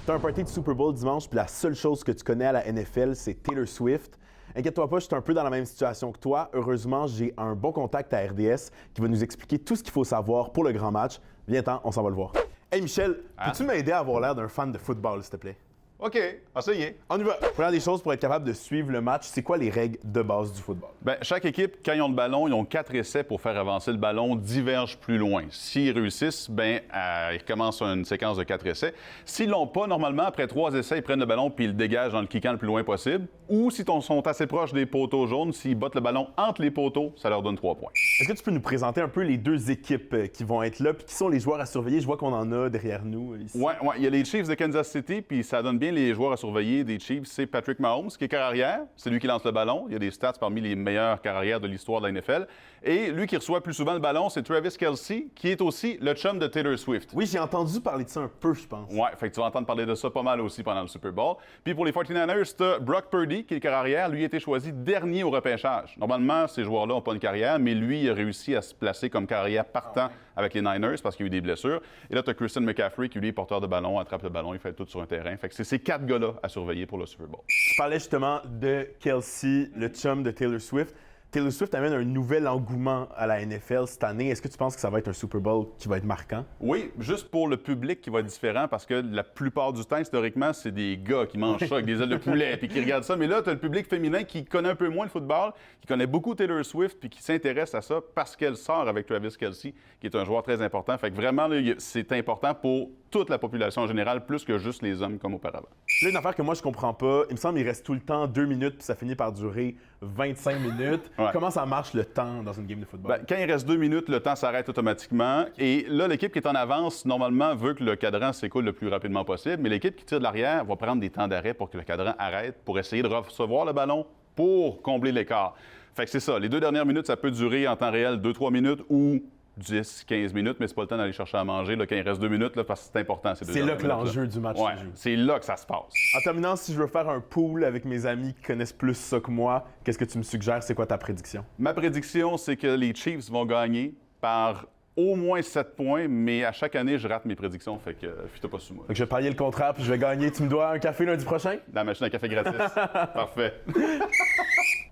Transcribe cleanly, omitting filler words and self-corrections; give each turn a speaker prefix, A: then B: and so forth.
A: T'as un party de Super Bowl dimanche, puis la seule chose que tu connais à la NFL, c'est Taylor Swift. Inquiète-toi pas, je suis un peu dans la même situation que toi. Heureusement, j'ai un bon contact à RDS qui va nous expliquer tout ce qu'il faut savoir pour le grand match. Viens-t'en, on s'en va le voir. Hey Michel, peux-tu m'aider à avoir l'air d'un fan de football, s'il te plaît?
B: OK, essayez.
A: On y va! Première des choses pour être capable de suivre le match, c'est quoi les règles de base du football?
B: Bien, chaque équipe, quand ils ont le ballon, ils ont 4 essais pour faire avancer le ballon 10 verges plus loin. S'ils réussissent, bien, ils recommencent une séquence de 4 essais. S'ils l'ont pas, normalement, après 3 essais, ils prennent le ballon puis ils le dégagent dans le kickant le plus loin possible. Ou s'ils sont assez proches des poteaux jaunes, s'ils bottent le ballon entre les poteaux, ça leur donne 3 points.
A: Est-ce que tu peux nous présenter un peu les deux équipes qui vont être là, puis qui sont les joueurs à surveiller? Je vois qu'on en a derrière nous ici.
B: Ouais, il y a les Chiefs de Kansas City, puis ça donne bien les joueurs à surveiller des Chiefs. C'est Patrick Mahomes, qui est carrière. C'est lui qui lance le ballon. Il y a des stats parmi les meilleurs carrières de l'histoire de la NFL. Et lui qui reçoit plus souvent le ballon, c'est Travis Kelce, qui est aussi le chum de Taylor Swift.
A: Oui, j'ai entendu parler de ça un peu, je pense.
B: Ouais, fait que tu vas entendre parler de ça pas mal aussi pendant le Super Bowl. Puis pour les 49ers, t'as Brock Purdy, qui est le carrière. Lui a été choisi dernier au repêchage. Normalement, ces joueurs-là n'ont pas une carrière, mais lui, il a réussi à se placer comme carrière partant avec les Niners parce qu'il y a eu des blessures. Et là, tu as Christian McCaffrey qui, lui, est porteur de ballon, attrape le ballon, il fait tout sur un terrain. Fait que c'est ces 4 gars-là à surveiller pour le Super Bowl.
A: Tu parlais justement de Kelce, le chum de Taylor Swift. Taylor Swift amène un nouvel engouement à la NFL cette année. Est-ce que tu penses que ça va être un Super Bowl qui va être marquant?
B: Oui, juste pour le public qui va être différent parce que la plupart du temps, historiquement, c'est des gars qui mangent ça avec des ailes de poulet puis qui regardent ça. Mais là, tu as le public féminin qui connaît un peu moins le football, qui connaît beaucoup Taylor Swift puis qui s'intéresse à ça parce qu'elle sort avec Travis Kelce, qui est un joueur très important. Fait que vraiment, là, c'est important pour toute la population en général, plus que juste les hommes comme auparavant.
A: Là, une affaire que moi, je comprends pas. Il me semble qu'il reste tout le temps 2 minutes puis ça finit par durer 25 minutes.
B: Ouais.
A: Comment ça marche le temps dans une game de football?
B: Bien, quand il reste 2 minutes, le temps s'arrête automatiquement. Et là, l'équipe qui est en avance, normalement, veut que le cadran s'écoule le plus rapidement possible. Mais l'équipe qui tire de l'arrière va prendre des temps d'arrêt pour que le cadran arrête, pour essayer de recevoir le ballon pour combler l'écart. Fait que c'est ça. Les 2 dernières minutes, ça peut durer en temps réel 2-3 minutes ou 10-15 minutes, mais c'est pas le temps d'aller chercher à manger là, quand il reste 2 minutes, là, parce que c'est important.
A: C'est là que l'enjeu du match se joue.
B: C'est là que ça se passe.
A: En terminant, si je veux faire un pool avec mes amis qui connaissent plus ça que moi, qu'est-ce que tu me suggères? C'est quoi ta prédiction?
B: Ma prédiction, c'est que les Chiefs vont gagner par au moins 7 points, mais à chaque année, je rate mes prédictions, fait que fie-toi pas sous moi.
A: Donc je vais parier le contraire puis je vais gagner. Tu me dois un café lundi prochain?
B: La machine à café gratis. Parfait.